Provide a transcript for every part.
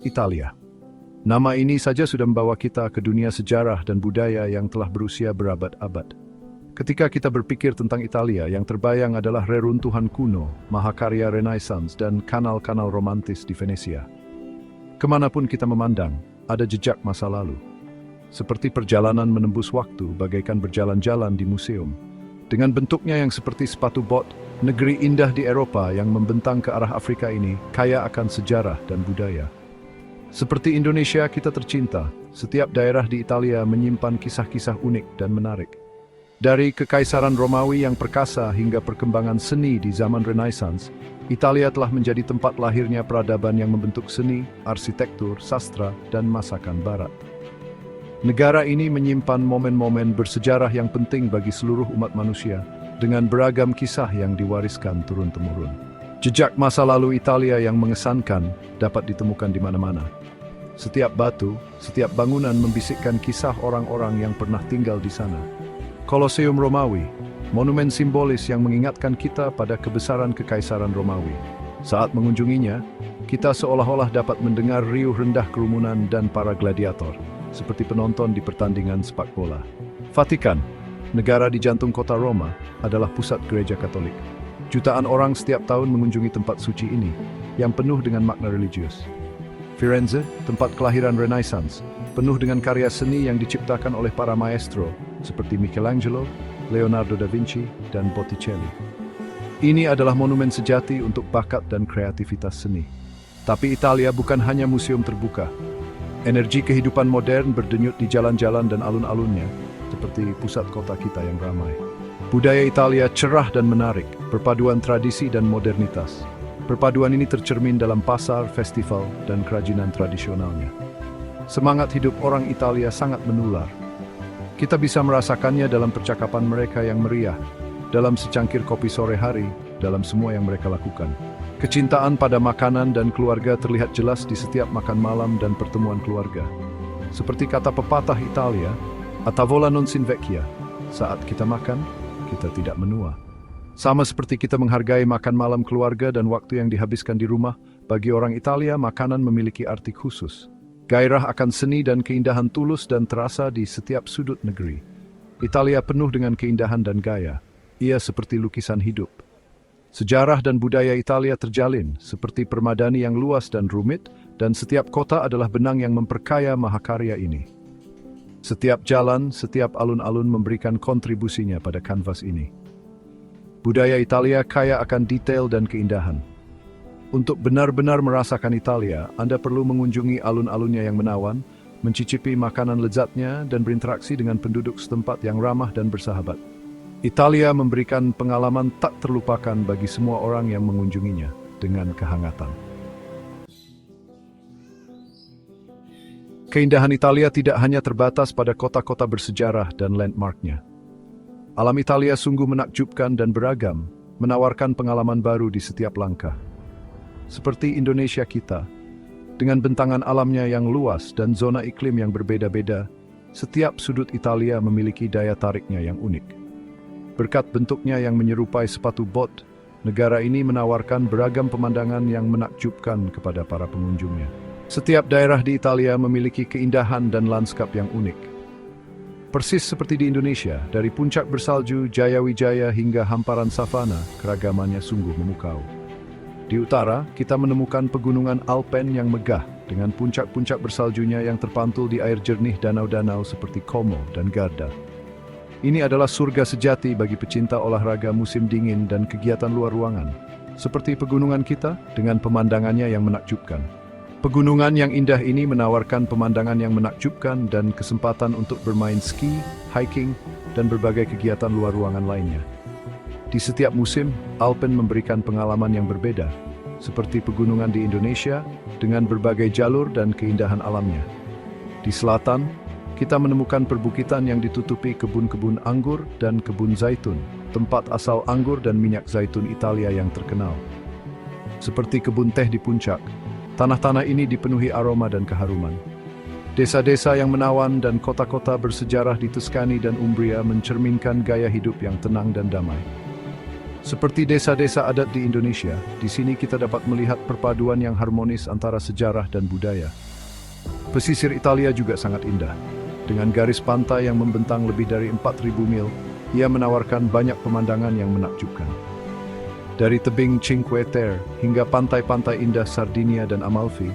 Italia. Nama ini saja sudah membawa kita ke dunia sejarah dan budaya yang telah berusia berabad-abad. Ketika kita berpikir tentang Italia, yang terbayang adalah reruntuhan kuno, mahakarya Renaissance, dan kanal-kanal romantis di Venesia. Kemanapun kita memandang, ada jejak masa lalu. Seperti perjalanan menembus waktu, bagaikan berjalan-jalan di museum. Dengan bentuknya yang seperti sepatu bot, negeri indah di Eropa yang membentang ke arah Afrika ini kaya akan sejarah dan budaya. Seperti Indonesia kita tercinta, setiap daerah di Italia menyimpan kisah-kisah unik dan menarik. Dari Kekaisaran Romawi yang perkasa hingga perkembangan seni di zaman Renaissance, Italia telah menjadi tempat lahirnya peradaban yang membentuk seni, arsitektur, sastra, dan masakan barat. Negara ini menyimpan momen-momen bersejarah yang penting bagi seluruh umat manusia, dengan beragam kisah yang diwariskan turun-temurun. Jejak masa lalu Italia yang mengesankan dapat ditemukan di mana-mana. Setiap batu, setiap bangunan membisikkan kisah orang-orang yang pernah tinggal di sana. Kolosium Romawi, monumen simbolis yang mengingatkan kita pada kebesaran Kekaisaran Romawi. Saat mengunjunginya, kita seolah-olah dapat mendengar riuh rendah kerumunan dan para gladiator, seperti penonton di pertandingan sepak bola. Vatikan, negara di jantung kota Roma, adalah pusat gereja Katolik. Jutaan orang setiap tahun mengunjungi tempat suci ini, yang penuh dengan makna religius. Firenze, tempat kelahiran Renaissance, penuh dengan karya seni yang diciptakan oleh para maestro, seperti Michelangelo, Leonardo da Vinci, dan Botticelli. Ini adalah monumen sejati untuk bakat dan kreativitas seni. Tapi Italia bukan hanya museum terbuka. Energi kehidupan modern berdenyut di jalan-jalan dan alun-alunnya, seperti pusat kota kita yang ramai. Budaya Italia cerah dan menarik, perpaduan tradisi dan modernitas. Perpaduan ini tercermin dalam pasar, festival, dan kerajinan tradisionalnya. Semangat hidup orang Italia sangat menular. Kita bisa merasakannya dalam percakapan mereka yang meriah, dalam secangkir kopi sore hari, dalam semua yang mereka lakukan. Kecintaan pada makanan dan keluarga terlihat jelas di setiap makan malam dan pertemuan keluarga. Seperti kata pepatah Italia, "A tavola non s'invecchia." Saat kita makan, kita tidak menua. Sama seperti kita menghargai makan malam keluarga dan waktu yang dihabiskan di rumah, bagi orang Italia makanan memiliki arti khusus. Gairah akan seni dan keindahan tulus dan terasa di setiap sudut negeri. Italia penuh dengan keindahan dan gaya. Ia seperti lukisan hidup. Sejarah dan budaya Italia terjalin, seperti permadani yang luas dan rumit, dan setiap kota adalah benang yang memperkaya mahakarya ini. Setiap jalan, setiap alun-alun memberikan kontribusinya pada kanvas ini. Budaya Italia kaya akan detail dan keindahan. Untuk benar-benar merasakan Italia, Anda perlu mengunjungi alun-alunnya yang menawan, mencicipi makanan lezatnya, dan berinteraksi dengan penduduk setempat yang ramah dan bersahabat. Italia memberikan pengalaman tak terlupakan bagi semua orang yang mengunjunginya dengan kehangatan. Keindahan Italia tidak hanya terbatas pada kota-kota bersejarah dan landmarknya. Alam Italia sungguh menakjubkan dan beragam, menawarkan pengalaman baru di setiap langkah. Seperti Indonesia kita, dengan bentangan alamnya yang luas dan zona iklim yang berbeda-beda, setiap sudut Italia memiliki daya tariknya yang unik. Berkat bentuknya yang menyerupai sepatu bot, negara ini menawarkan beragam pemandangan yang menakjubkan kepada para pengunjungnya. Setiap daerah di Italia memiliki keindahan dan lanskap yang unik. Persis seperti di Indonesia, dari puncak bersalju Jaya-Wijaya hingga hamparan savana, keragamannya sungguh memukau. Di utara, kita menemukan pegunungan Alpen yang megah, dengan puncak-puncak bersaljunya yang terpantul di air jernih danau-danau seperti Como dan Garda. Ini adalah surga sejati bagi pecinta olahraga musim dingin dan kegiatan luar ruangan, seperti pegunungan kita dengan pemandangannya yang menakjubkan. Pegunungan yang indah ini menawarkan pemandangan yang menakjubkan dan kesempatan untuk bermain ski, hiking, dan berbagai kegiatan luar ruangan lainnya. Di setiap musim, Alpen memberikan pengalaman yang berbeda, seperti pegunungan di Indonesia dengan berbagai jalur dan keindahan alamnya. Di selatan, kita menemukan perbukitan yang ditutupi kebun-kebun anggur dan kebun zaitun, tempat asal anggur dan minyak zaitun Italia yang terkenal. Seperti kebun teh di puncak, tanah-tanah ini dipenuhi aroma dan keharuman. Desa-desa yang menawan dan kota-kota bersejarah di Tuscany dan Umbria mencerminkan gaya hidup yang tenang dan damai. Seperti desa-desa adat di Indonesia, di sini kita dapat melihat perpaduan yang harmonis antara sejarah dan budaya. Pesisir Italia juga sangat indah. Dengan garis pantai yang membentang lebih dari 4.000 mil, ia menawarkan banyak pemandangan yang menakjubkan. Dari tebing Cinque Terre hingga pantai-pantai indah Sardinia dan Amalfi,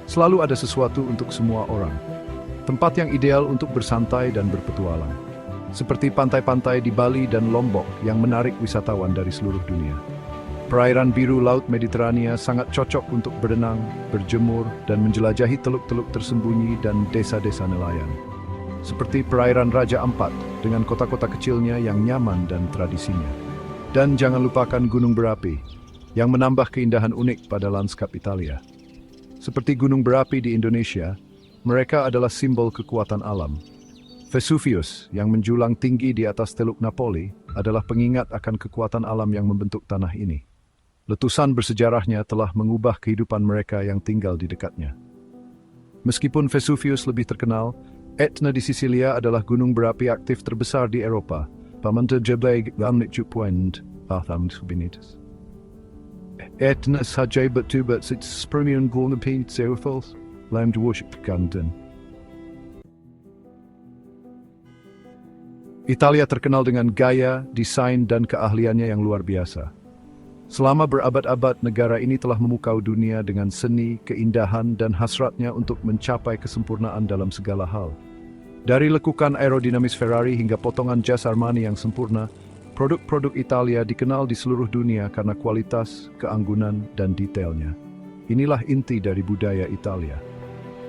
selalu ada sesuatu untuk semua orang. Tempat yang ideal untuk bersantai dan berpetualang. Seperti pantai-pantai di Bali dan Lombok yang menarik wisatawan dari seluruh dunia. Perairan biru Laut Mediterania sangat cocok untuk berenang, berjemur, dan menjelajahi teluk-teluk tersembunyi dan desa-desa nelayan. Seperti perairan Raja Ampat dengan kota-kota kecilnya yang nyaman dan tradisinya. Dan jangan lupakan gunung berapi yang menambah keindahan unik pada lanskap Italia. Seperti gunung berapi di Indonesia, mereka adalah simbol kekuatan alam. Vesuvius yang menjulang tinggi di atas Teluk Napoli adalah pengingat akan kekuatan alam yang membentuk tanah ini. Letusan bersejarahnya telah mengubah kehidupan mereka yang tinggal di dekatnya. Meskipun Vesuvius lebih terkenal, Etna di Sisilia adalah gunung berapi aktif terbesar di Eropa. Etna saja bertubat sepermian gulnapi seufels, lam worship kanten. Italia terkenal dengan gaya, desain, dan keahliannya yang luar biasa. Selama berabad-abad, negara ini telah memukau dunia dengan seni, keindahan, dan hasratnya untuk mencapai kesempurnaan dalam segala hal. Dari lekukan aerodinamis Ferrari hingga potongan jas Armani yang sempurna, produk-produk Italia dikenal di seluruh dunia karena kualitas, keanggunan, dan detailnya. Inilah inti dari budaya Italia.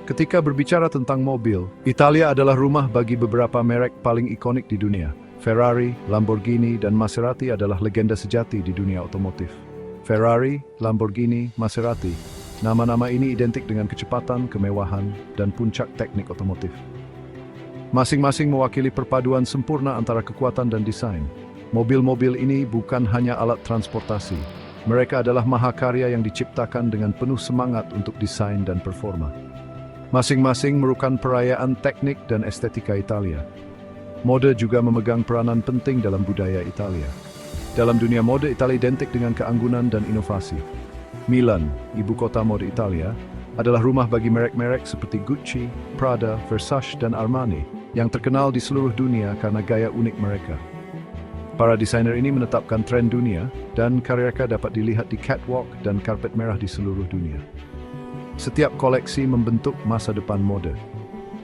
Ketika berbicara tentang mobil, Italia adalah rumah bagi beberapa merek paling ikonik di dunia. Ferrari, Lamborghini, dan Maserati adalah legenda sejati di dunia otomotif. Ferrari, Lamborghini, Maserati, nama-nama ini identik dengan kecepatan, kemewahan, dan puncak teknik otomotif. Masing-masing mewakili perpaduan sempurna antara kekuatan dan desain. Mobil-mobil ini bukan hanya alat transportasi. Mereka adalah mahakarya yang diciptakan dengan penuh semangat untuk desain dan performa. Masing-masing merupakan perayaan teknik dan estetika Italia. Mode juga memegang peranan penting dalam budaya Italia. Dalam dunia mode, Italia identik dengan keanggunan dan inovasi. Milan, ibu kota mode Italia, adalah rumah bagi merek-merek seperti Gucci, Prada, Versace, dan Armani yang terkenal di seluruh dunia karena gaya unik mereka. Para desainer ini menetapkan tren dunia dan karya mereka dapat dilihat di catwalk dan karpet merah di seluruh dunia. Setiap koleksi membentuk masa depan mode.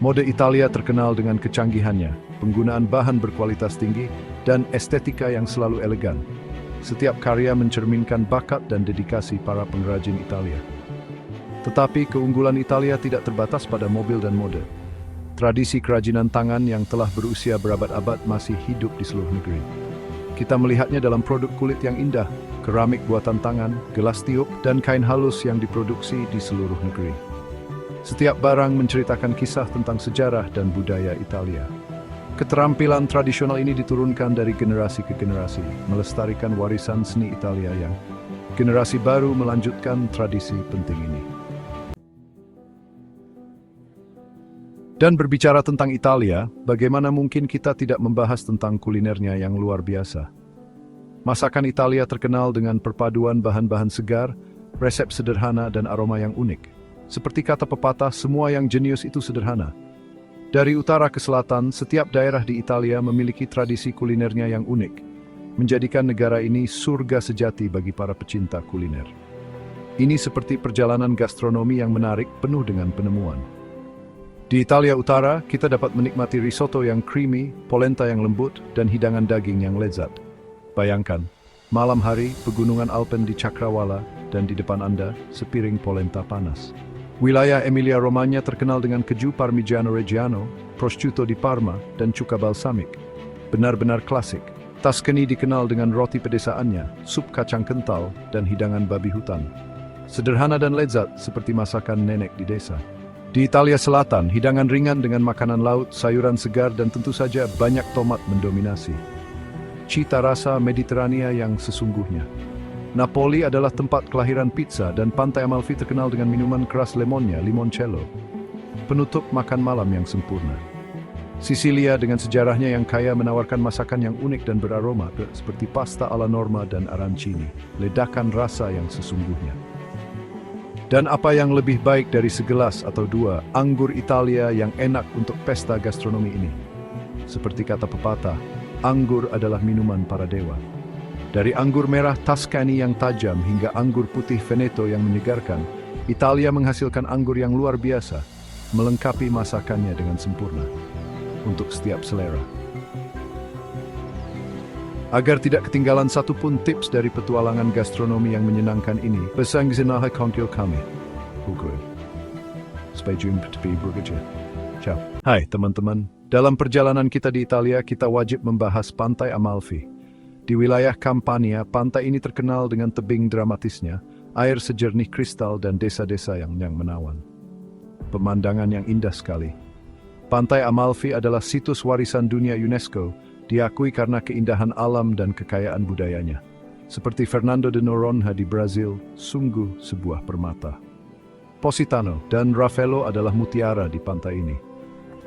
Mode Italia terkenal dengan kecanggihannya, penggunaan bahan berkualitas tinggi, dan estetika yang selalu elegan. Setiap karya mencerminkan bakat dan dedikasi para pengrajin Italia. Tetapi keunggulan Italia tidak terbatas pada mobil dan mode. Tradisi kerajinan tangan yang telah berusia berabad-abad masih hidup di seluruh negeri. Kita melihatnya dalam produk kulit yang indah, keramik buatan tangan, gelas tiup, dan kain halus yang diproduksi di seluruh negeri. Setiap barang menceritakan kisah tentang sejarah dan budaya Italia. Keterampilan tradisional ini diturunkan dari generasi ke generasi, melestarikan warisan seni Italia yang generasi baru melanjutkan tradisi penting ini. Dan berbicara tentang Italia, bagaimana mungkin kita tidak membahas tentang kulinernya yang luar biasa? Masakan Italia terkenal dengan perpaduan bahan-bahan segar, resep sederhana, dan aroma yang unik. Seperti kata pepatah, semua yang jenius itu sederhana. Dari utara ke selatan, setiap daerah di Italia memiliki tradisi kulinernya yang unik, menjadikan negara ini surga sejati bagi para pecinta kuliner. Ini seperti perjalanan gastronomi yang menarik, penuh dengan penemuan. Di Italia Utara, kita dapat menikmati risotto yang creamy, polenta yang lembut, dan hidangan daging yang lezat. Bayangkan, malam hari, pegunungan Alpen di Cakrawala, dan di depan Anda, sepiring polenta panas. Wilayah Emilia-Romagna terkenal dengan keju Parmigiano Reggiano, prosciutto di Parma, dan cuka balsamik. Benar-benar klasik. Tuscany dikenal dengan roti pedesaannya, sup kacang kental, dan hidangan babi hutan. Sederhana dan lezat seperti masakan nenek di desa. Di Italia Selatan, hidangan ringan dengan makanan laut, sayuran segar, dan tentu saja banyak tomat mendominasi. Cita rasa Mediterania yang sesungguhnya. Napoli adalah tempat kelahiran pizza dan pantai Amalfi terkenal dengan minuman keras lemonnya, limoncello. Penutup makan malam yang sempurna. Sisilia dengan sejarahnya yang kaya menawarkan masakan yang unik dan beraroma seperti pasta alla norma dan arancini, ledakan rasa yang sesungguhnya. Dan apa yang lebih baik dari segelas atau dua anggur Italia yang enak untuk pesta gastronomi ini? Seperti kata pepatah, anggur adalah minuman para dewa. Dari anggur merah Tuscany yang tajam hingga anggur putih Veneto yang menyegarkan, Italia menghasilkan anggur yang luar biasa, melengkapi masakannya dengan sempurna untuk setiap selera. Agar tidak ketinggalan satupun tips dari petualangan gastronomi yang menyenangkan ini, pesan zinaha kongkil kami. Pukul. Sampai jumpa di berikutnya. Ciao. Hai teman-teman, dalam perjalanan kita di Italia, kita wajib membahas Pantai Amalfi. Di wilayah Campania, pantai ini terkenal dengan tebing dramatisnya, air sejernih kristal dan desa-desa yang menawan. Pemandangan yang indah sekali. Pantai Amalfi adalah situs warisan dunia UNESCO, diakui karena keindahan alam dan kekayaan budayanya. Seperti Fernando de Noronha di Brazil, sungguh sebuah permata. Positano dan Ravello adalah mutiara di pantai ini.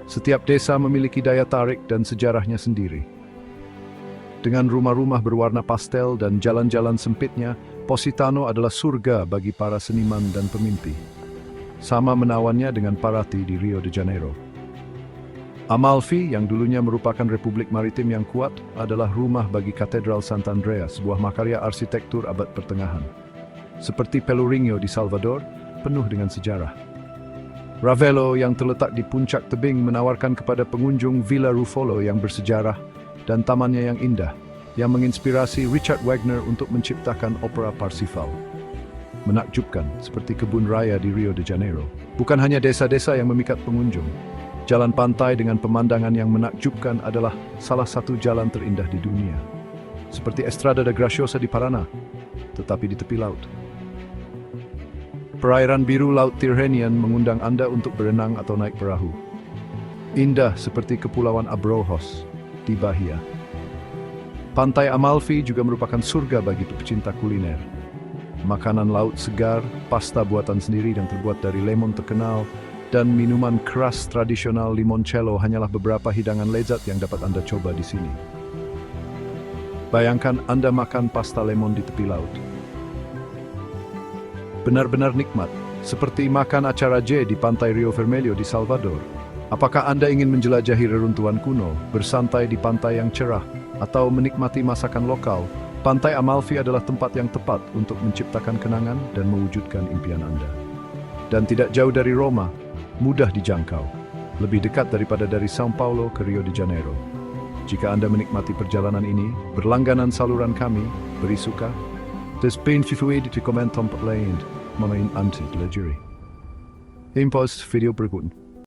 Setiap desa memiliki daya tarik dan sejarahnya sendiri. Dengan rumah-rumah berwarna pastel dan jalan-jalan sempitnya, Positano adalah surga bagi para seniman dan pemimpi. Sama menawannya dengan Paraty di Rio de Janeiro. Amalfi, yang dulunya merupakan republik maritim yang kuat, adalah rumah bagi Katedral Sant'Andrea, sebuah makarya arsitektur abad pertengahan. Seperti Pelourinho di Salvador, penuh dengan sejarah. Ravello yang terletak di puncak tebing menawarkan kepada pengunjung Villa Ruffolo yang bersejarah dan tamannya yang indah, yang menginspirasi Richard Wagner untuk menciptakan opera Parsifal. Menakjubkan, seperti kebun raya di Rio de Janeiro. Bukan hanya desa-desa yang memikat pengunjung. Jalan pantai dengan pemandangan yang menakjubkan adalah salah satu jalan terindah di dunia. Seperti Estrada da Graciosa di Paraná, tetapi di tepi laut. Perairan biru Laut Tyrrhenian mengundang Anda untuk berenang atau naik perahu. Indah seperti Kepulauan Abrojos di Bahia. Pantai Amalfi juga merupakan surga bagi pecinta kuliner. Makanan laut segar, pasta buatan sendiri yang terbuat dari lemon terkenal, dan minuman keras tradisional limoncello hanyalah beberapa hidangan lezat yang dapat Anda coba di sini. Bayangkan Anda makan pasta lemon di tepi laut. Benar-benar nikmat, seperti makan acara J di pantai Rio Vermelho di Salvador. Apakah Anda ingin menjelajahi reruntuhan kuno, bersantai di pantai yang cerah, atau menikmati masakan lokal? Pantai Amalfi adalah tempat yang tepat untuk menciptakan kenangan dan mewujudkan impian Anda. Dan tidak jauh dari Roma, mudah dijangkau, lebih dekat daripada dari São Paulo ke Rio de Janeiro. Jika Anda menikmati perjalanan ini, berlangganan saluran kami, beri suka, despain fituid di komen tempat lain, memain anti-legeri. Impos video berikut.